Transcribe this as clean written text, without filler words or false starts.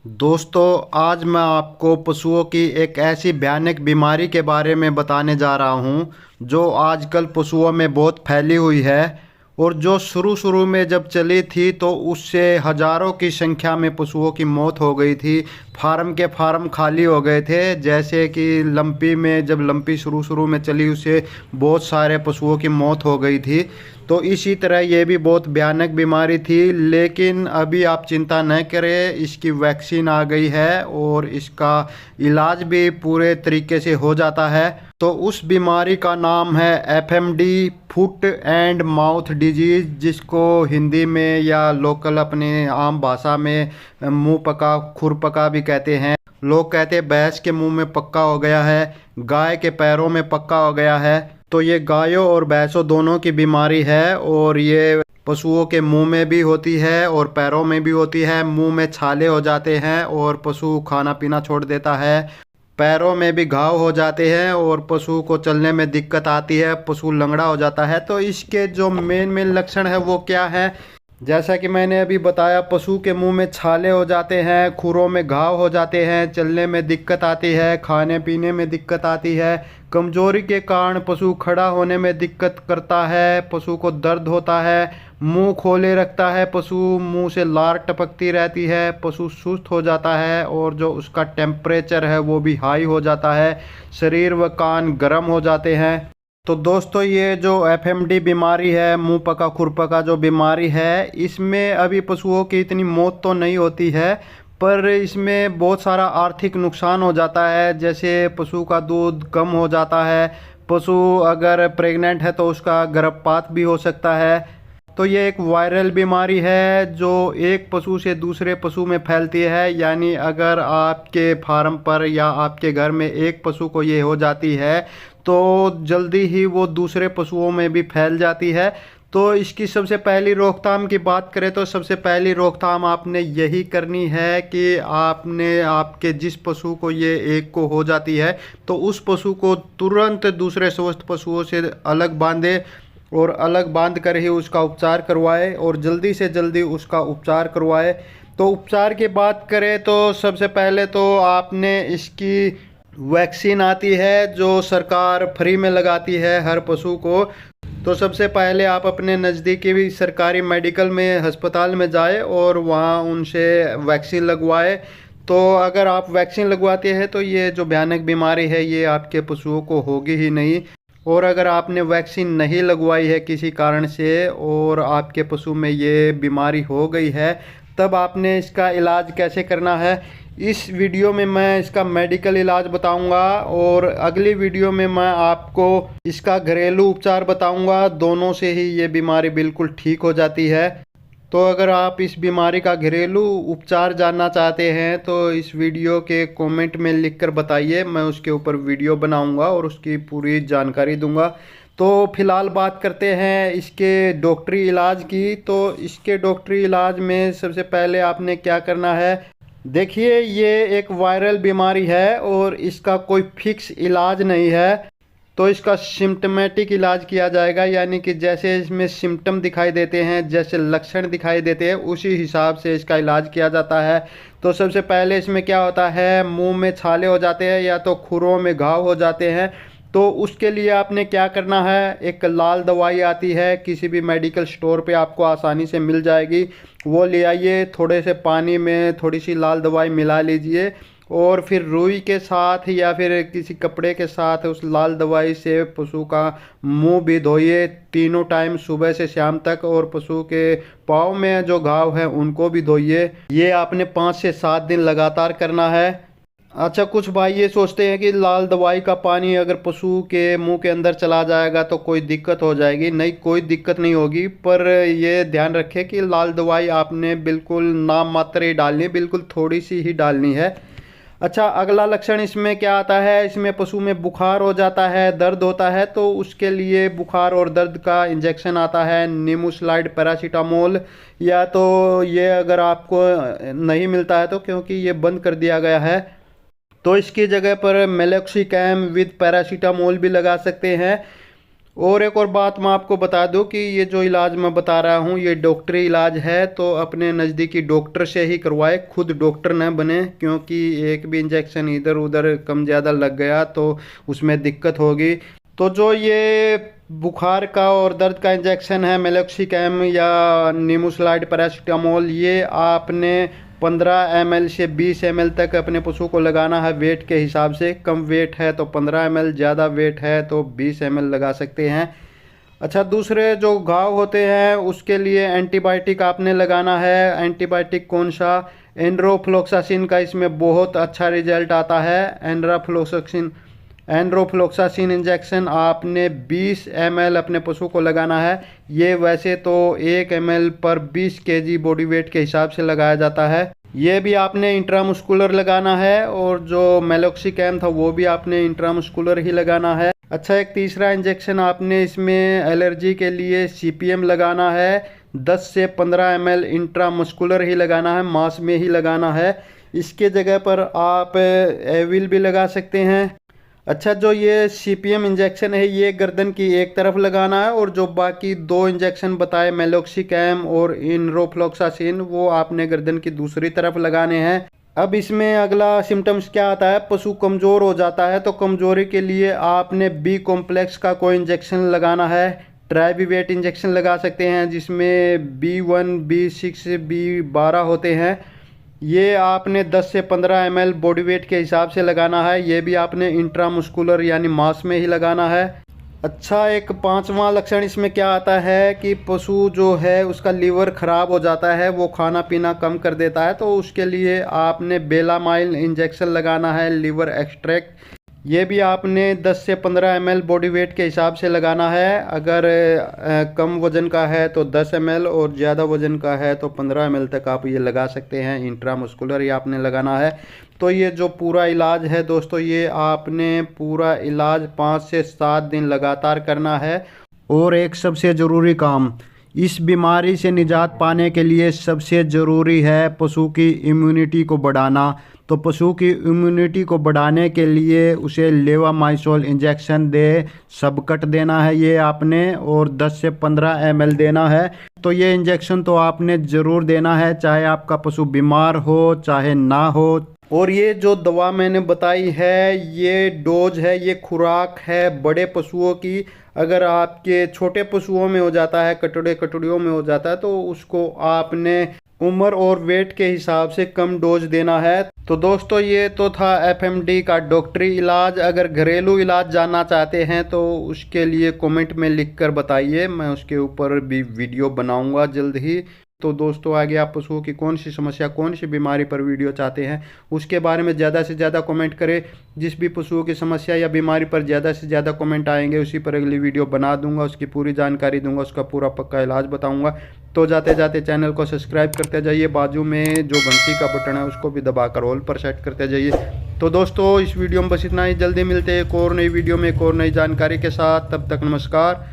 दोस्तों, आज मैं आपको पशुओं की एक ऐसी भयानक बीमारी के बारे में बताने जा रहा हूं जो आजकल पशुओं में बहुत फैली हुई है और जो शुरू शुरू में जब चली थी तो उससे हजारों की संख्या में पशुओं की मौत हो गई थी। फार्म के फार्म खाली हो गए थे। जैसे कि लंपी में जब लंपी शुरू शुरू में चली उससे बहुत सारे पशुओं की मौत हो गई थी। तो इसी तरह ये भी बहुत भयानक बीमारी थी, लेकिन अभी आप चिंता न करें, इसकी वैक्सीन आ गई है और इसका इलाज भी पूरे तरीके से हो जाता है। तो उस बीमारी का नाम है FMD, foot and mouth disease, जिसको हिंदी में या लोकल अपने आम भाषा में मुंह पका खुरपका भी कहते हैं। लोग कहते हैं भैंस के मुंह में पक्का हो गया है, गाय के पैरों में पक्का हो गया है। तो ये गायों और भैंसों दोनों की बीमारी है और ये पशुओं के मुंह में भी होती है और पैरों में भी होती है। मुंह में छाले हो जाते हैं और पशु खाना पीना छोड़ देता है। पैरों में भी घाव हो जाते हैं और पशु को चलने में दिक्कत आती है, पशु लंगड़ा हो जाता है। तो इसके जो मेन मेन लक्षण है वो क्या है? जैसा कि मैंने अभी बताया, पशु के मुंह में छाले हो जाते हैं, खुरों में घाव हो जाते हैं, चलने में दिक्कत आती है, खाने पीने में दिक्कत आती है, कमजोरी के कारण पशु खड़ा होने में दिक्कत करता है, पशु को दर्द होता है, मुंह खोले रखता है, पशु मुंह से लार टपकती रहती है, पशु सुस्त हो जाता है और जो उसका टेम्परेचर है वो भी हाई हो जाता है, शरीर व कान गर्म हो जाते हैं। तो दोस्तों, ये जो एफएमडी बीमारी है, मुंह पका खुरपका जो बीमारी है, इसमें अभी पशुओं की इतनी मौत तो नहीं होती है, पर इसमें बहुत सारा आर्थिक नुकसान हो जाता है। जैसे पशु का दूध कम हो जाता है, पशु अगर प्रेग्नेंट है तो उसका गर्भपात भी हो सकता है। तो ये एक वायरल बीमारी है जो एक पशु से दूसरे पशु में फैलती है। यानी अगर आपके फार्म पर या आपके घर में एक पशु को ये हो जाती है तो जल्दी ही वो दूसरे पशुओं में भी फैल जाती है। तो इसकी सबसे पहली रोकथाम की बात करें तो सबसे पहली रोकथाम आपने यही करनी है कि आपने आपके जिस पशु को ये एक को हो जाती है तो उस पशु को तुरंत दूसरे स्वस्थ पशुओं से अलग बांधे और अलग बांध कर ही उसका उपचार करवाए और जल्दी से जल्दी उसका उपचार करवाए। तो उपचार की बात करें तो सबसे पहले तो आपने इसकी वैक्सीन आती है जो सरकार फ्री में लगाती है हर पशु को। तो सबसे पहले आप अपने नज़दीकी भी सरकारी मेडिकल में अस्पताल में जाए और वहाँ उनसे वैक्सीन लगवाए। तो अगर आप वैक्सीन लगवाते हैं तो ये जो भयानक बीमारी है ये आपके पशुओं को होगी ही नहीं। और अगर आपने वैक्सीन नहीं लगवाई है किसी कारण से और आपके पशु में ये बीमारी हो गई है, तब आपने इसका इलाज कैसे करना है, इस वीडियो में मैं इसका मेडिकल इलाज बताऊंगा और अगली वीडियो में मैं आपको इसका घरेलू उपचार बताऊंगा। दोनों से ही ये बीमारी बिल्कुल ठीक हो जाती है। तो अगर आप इस बीमारी का घरेलू उपचार जानना चाहते हैं तो इस वीडियो के कमेंट में लिखकर बताइए, मैं उसके ऊपर वीडियो बनाऊंगा और उसकी पूरी जानकारी दूंगा। तो फिलहाल बात करते हैं इसके डॉक्टरी इलाज की। तो इसके डॉक्टरी इलाज में सबसे पहले आपने क्या करना है, देखिए ये एक वायरल बीमारी है और इसका कोई फिक्स इलाज नहीं है। तो इसका सिम्टमेटिक इलाज किया जाएगा, यानी कि जैसे इसमें सिम्टम दिखाई देते हैं, जैसे लक्षण दिखाई देते हैं, उसी हिसाब से इसका इलाज किया जाता है। तो सबसे पहले इसमें क्या होता है, मुंह में छाले हो जाते हैं या तो खुरों में घाव हो जाते हैं। तो उसके लिए आपने क्या करना है, एक लाल दवाई आती है, किसी भी मेडिकल स्टोर पे आपको आसानी से मिल जाएगी, वो ले आइए। थोड़े से पानी में थोड़ी सी लाल दवाई मिला लीजिए और फिर रुई के साथ या फिर किसी कपड़े के साथ उस लाल दवाई से पशु का मुंह भी धोइए तीनों टाइम, सुबह से शाम तक। और पशु के पाँव में जो घाव है उनको भी धोइए। ये आपने 5 से 7 दिन लगातार करना है। अच्छा, कुछ भाई ये सोचते हैं कि लाल दवाई का पानी अगर पशु के मुंह के अंदर चला जाएगा तो कोई दिक्कत हो जाएगी। नहीं, कोई दिक्कत नहीं होगी, पर ये ध्यान रखें कि लाल दवाई आपने बिल्कुल नाम मात्र ही डालनी है, बिल्कुल थोड़ी सी ही डालनी है। अच्छा, अगला लक्षण इसमें क्या आता है, इसमें पशु में बुखार हो जाता है, दर्द होता है। तो उसके लिए बुखार और दर्द का इंजेक्शन आता है, निमोस्लाइड पैरासीटामोल। या तो ये अगर आपको नहीं मिलता है तो, क्योंकि ये बंद कर दिया गया है, तो इसकी जगह पर मेलोक्सिकैम विद पैरासीटामोल भी लगा सकते हैं। और एक और बात मैं आपको बता दूं कि ये जो इलाज मैं बता रहा हूँ ये डॉक्टरी इलाज है, तो अपने नज़दीकी डॉक्टर से ही करवाए, खुद डॉक्टर न बने, क्योंकि एक भी इंजेक्शन इधर उधर कम ज़्यादा लग गया तो उसमें दिक्कत होगी। तो जो ये बुखार का और दर्द का इंजेक्शन है मेलोक्सिकैम या निमोसलाइड पैरासीटामोल, ये आपने 15 ml से 20 ml तक अपने पशु को लगाना है वेट के हिसाब से। कम वेट है तो 15 ml, ज़्यादा वेट है तो 20 ml लगा सकते हैं। अच्छा, दूसरे जो घाव होते हैं उसके लिए एंटीबायोटिक आपने लगाना है। एंटीबायोटिक कौन सा? एंड्रोफ्लोक्सासिन का इसमें बहुत अच्छा रिजल्ट आता है। एंड्रोफ्लोक्सासिन इंजेक्शन आपने 20 ml अपने पशु को लगाना है। ये वैसे तो 1 ml पर 20 kg बॉडी वेट के हिसाब से लगाया जाता है। ये भी आपने इंट्रामुस्कुलर लगाना है, और जो मेलोक्सिकैम था वो भी आपने इंट्रामुस्कुलर ही लगाना है। अच्छा, एक तीसरा इंजेक्शन आपने इसमें एलर्जी के लिए CPM लगाना है। 10 से 15 ml इंट्रामस्कुलर ही लगाना है, मांस में ही लगाना है। इसके जगह पर आप एविल भी लगा सकते हैं। अच्छा, जो ये CPM इंजेक्शन है ये गर्दन की एक तरफ लगाना है, और जो बाकी 2 इंजेक्शन बताए मेलोक्सिकैम और इनरोफ्लोक्सासिन वो आपने गर्दन की दूसरी तरफ लगाने हैं। अब इसमें अगला सिम्टम्स क्या आता है? पशु कमज़ोर हो जाता है, तो कमज़ोरी के लिए आपने B कॉम्प्लेक्स का कोई इंजेक्शन लगाना है। ट्राइबीवेट इंजेक्शन लगा सकते हैं जिसमें B1, B6, B12 होते हैं। ये आपने 10 से 15 ml बॉडी वेट के हिसाब से लगाना है। ये भी आपने इंट्रामुस्कुलर यानी मांस में ही लगाना है। अच्छा, एक 5वां लक्षण इसमें क्या आता है कि पशु जो है उसका लीवर ख़राब हो जाता है, वो खाना पीना कम कर देता है, तो उसके लिए आपने बेलामाइल इंजेक्शन लगाना है, लीवर एक्सट्रैक्ट। ये भी आपने 10 से 15 ml बॉडी वेट के हिसाब से लगाना है। अगर कम वज़न का है तो 10 ml, और ज़्यादा वज़न का है तो 15 ml तक आप ये लगा सकते हैं। इंट्रामुस्कुलर ये आपने लगाना है। तो ये जो पूरा इलाज है दोस्तों, ये आपने पूरा इलाज 5 से 7 दिन लगातार करना है। और एक सबसे ज़रूरी काम, इस बीमारी से निजात पाने के लिए सबसे ज़रूरी है पशु की इम्यूनिटी को बढ़ाना। तो पशु की इम्यूनिटी को बढ़ाने के लिए उसे लेवामाइसोल इंजेक्शन दे, सबकट देना है ये आपने, और 10 से 15 ml देना है। तो ये इंजेक्शन तो आपने ज़रूर देना है, चाहे आपका पशु बीमार हो चाहे ना हो। और ये जो दवा मैंने बताई है ये डोज है, ये खुराक है बड़े पशुओं की। अगर आपके छोटे पशुओं में हो जाता है, कटोड़ियों में हो जाता है, तो उसको आपने उम्र और वेट के हिसाब से कम डोज देना है। तो दोस्तों, ये तो था FMD का डॉक्टरी इलाज। अगर घरेलू इलाज जानना चाहते हैं तो उसके लिए कमेंट में लिख कर बताइए, मैं उसके ऊपर भी वीडियो बनाऊंगा जल्द ही। तो दोस्तों, आगे आप पशुओं की कौन सी समस्या, कौन सी बीमारी पर वीडियो चाहते हैं उसके बारे में ज़्यादा से ज़्यादा कमेंट करें। जिस भी पशुओं की समस्या या बीमारी पर ज़्यादा से ज़्यादा कमेंट आएंगे उसी पर अगली वीडियो बना दूंगा, उसकी पूरी जानकारी दूंगा, उसका पूरा पक्का इलाज बताऊंगा। तो जाते जाते चैनल को सब्सक्राइब करते जाइए, बाजू में जो घंटी का बटन है उसको भी दबाकर ऑल पर सेट करते जाइए। तो दोस्तों, इस वीडियो में बस इतना ही। जल्दी मिलते हैं एक और नई वीडियो में एक और नई जानकारी के साथ। तब तक नमस्कार।